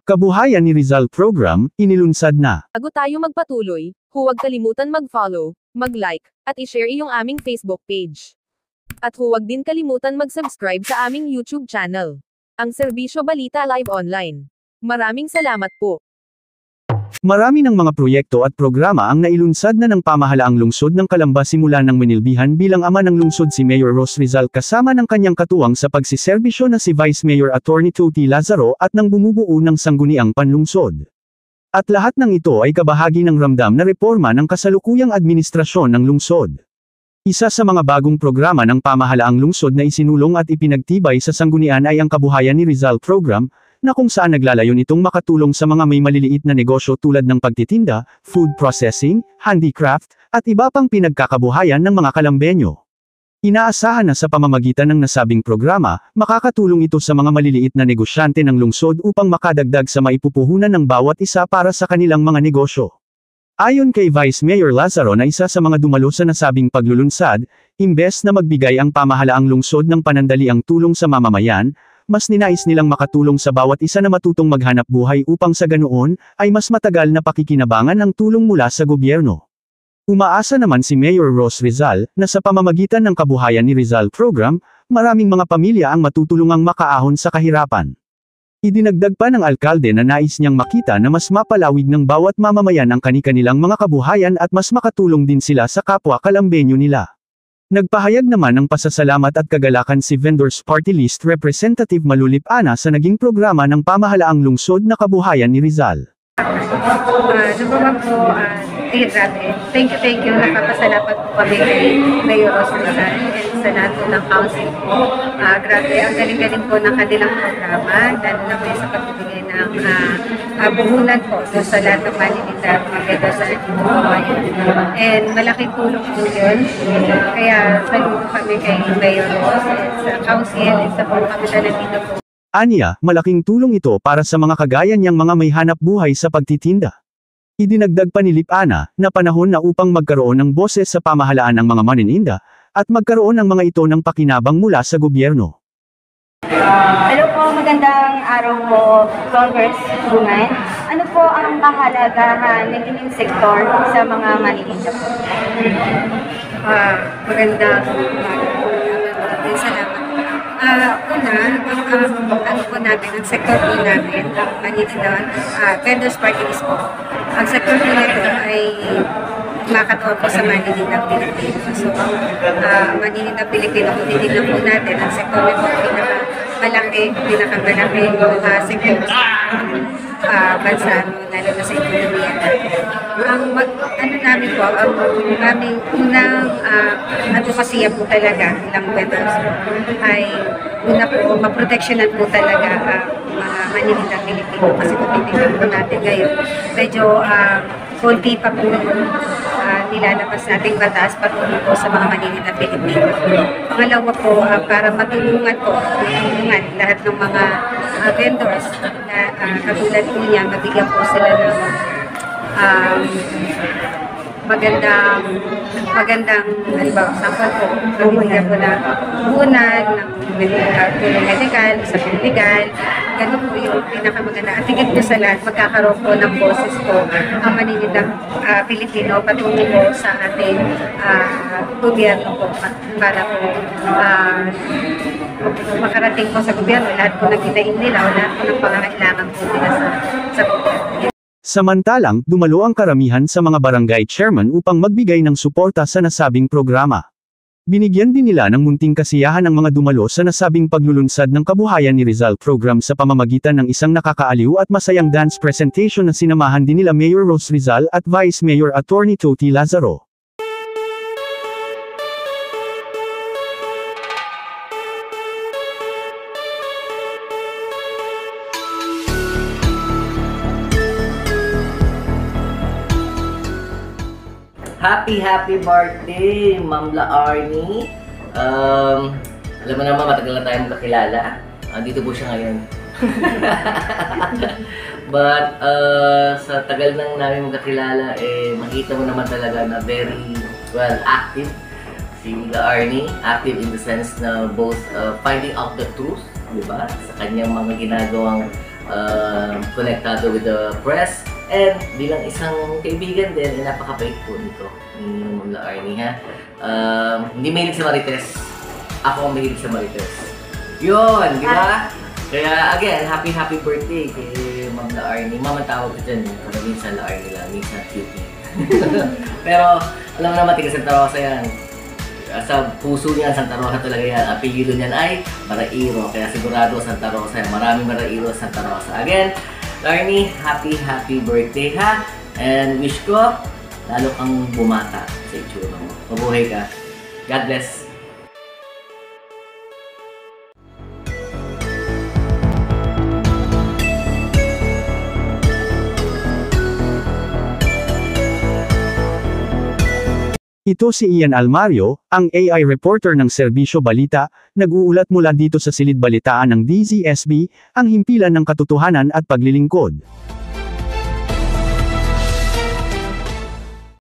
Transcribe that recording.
Kabuhayan ni Rizal Program, inilunsad na. Bago tayo magpatuloy, huwag kalimutan mag-follow, mag-like, at i-share iyong aming Facebook page. At huwag din kalimutan mag-subscribe sa aming YouTube channel, ang Serbisyo Balita Live Online. Maraming salamat po. Marami ng mga proyekto at programa ang nailunsad na ng pamahalaang lungsod ng Calamba simula ng minilbihan bilang ama ng lungsod si Mayor Ros Rizal kasama ng kanyang katuwang sa pagsiserbisyo na si Vice Mayor Attorney Toti Lazaro at ng bumubuo ng sangguniang panlungsod. At lahat ng ito ay kabahagi ng ramdam na reforma ng kasalukuyang administrasyon ng lungsod. Isa sa mga bagong programa ng pamahalaang lungsod na isinulong at ipinagtibay sa sanggunian ay ang Kabuhayan ni Rizal Program, na kung saan naglalayon itong makatulong sa mga may maliliit na negosyo tulad ng pagtitinda, food processing, handicraft, at iba pang pinagkakabuhayan ng mga Kalambeño. Inaasahan na sa pamamagitan ng nasabing programa, makakatulong ito sa mga maliliit na negosyante ng lungsod upang makadagdag sa maipupuhunan ng bawat isa para sa kanilang mga negosyo. Ayon kay Vice Mayor Lazaro na isa sa mga dumalo sa nasabing paglulunsad, imbes na magbigay ang pamahalaang lungsod ng panandaliang tulong sa mamamayan, mas ninais nilang makatulong sa bawat isa na matutong maghanap buhay upang sa ganoon, ay mas matagal na pakikinabangan ang tulong mula sa gobyerno. Umaasa naman si Mayor Ros Rizal, na sa pamamagitan ng Kabuhayan ni Rizal Program, maraming mga pamilya ang matutulungang makaahon sa kahirapan. Idinagdag pa ng alkalde na nais niyang makita na mas mapalawig ng bawat mamamayan ang kani-kanilang mga kabuhayan at mas makatulong din sila sa kapwa Kalambeño nila. Nagpahayag naman ng pasasalamat at kagalakan si Vendors Party List Representative Malulip Ana sa naging programa ng pamahalaang lungsod na Kabuhayan ni Rizal. Number 1 po, grabe. Thank you. Nakapasalamat po kami kay Mayor Ros Rizal and sa lahat po ng council po. Grabe, ang galing-galing po ng kanilang programa, lalo na po sa pagbibigay ng buhunan po sa lahat ng malilita maganda sa ating buhayan. And malaking tulong po yun. Kaya saludo kami kay Mayor Ros and sa council and sa po kami na nandito po. Aniya, malaking tulong ito para sa mga kagaya niyang mga may hanap buhay sa pagtitinda. Idinagdag pa ni Lip Ana, na panahon na upang magkaroon ng boses sa pamahalaan ng mga maninda, at magkaroon ng mga ito ng pakinabang mula sa gobyerno. Hello po, magandang araw po, Congresswoman. Ano po ang kahalagahan ng inyong sektor sa mga maninda po? Magandang salamat. Una, ano po natin, ang sektor po natin, ang maninda, Vendors Party List po. Ang sektor po natin ay makataon po sa maninindang Pilipino. So, maninindang Pilipino, kung titignan po natin, ang sektor na po pinakamalaki sektor sa bansa, lalo na sa ekonomiya natin. Ang namin po, ang aming unang advokasya po talaga ng vendors ay una po, maproteksyonan po talaga ang mga maninindang Pilipino. Kasi kung titignan po natin ngayon, medyo konti pa po nilalabas nating batas patungkol po sa mga maninindang Pilipino. Pangalawa po, para matulungan lahat ng mga vendors na katulad po niya, mabigyan po sila ng magandang halimbawa, sample po, mabibigyan po ng bunan, ng tulong medical, sa legal, ganun po yung pinakamaganda. At higit po sa lahat, magkakaroon po ng boses po ang maninindang Pilipino patungo po sa ating gobyerno po para po makarating po sa gobyerno lahat po ng hinaing nila o lahat po ng pangangailangan po nila sa gobyerno. Samantalang, dumalo ang karamihan sa mga barangay chairman upang magbigay ng suporta sa nasabing programa. Binigyan din nila ng munting kasiyahan ang mga dumalo sa nasabing paglulunsad ng Kabuhayan ni Rizal Program sa pamamagitan ng isang nakakaaliw at masayang dance presentation na sinamahan din nila Mayor Ros Rizal at Vice Mayor Attorney Toti Lazaro. Happy birthday, Ma'am La Arnie. Alam mo naman, matagal na tayong magkakilala. Dito po siya ngayon. But, sa tagal nang namin magkakilala, makita mo naman talaga na very, well, active si La Arnie. Active in the sense na both finding out the truth, di ba? Sa kanyang mga ginagawang konektado with the press, and bilang isang kaibigan din, napakabait po nito ni Ma'am Arnie, ha. Hindi mahilig sa Marites. Ako ang mahilig sa Marites. Yun, di ba? Kaya again, happy birthday kay Ma'am Arnie. Ma'am ang tawag ko dyan, pero minsan Arnie lang, minsan cutie. Pero alam mo naman, tiga Santa Rosa yan. Sa puso niya, Santa Rosa talaga yan. Ang apelyido niyan ay Marairo. Kaya sigurado Santa Rosa yan. Maraming Marairo sa Santa Rosa. Again, Arnie, happy birthday, ha? And wish ko, lalo kang bumata sa itsura mo. Mabuhay ka. God bless. Ito si Ian Almario, ang AI reporter ng Serbisyo Balita, nag-uulat mula dito sa silid balitaan ng DZSB, ang himpilan ng katotohanan at paglilingkod.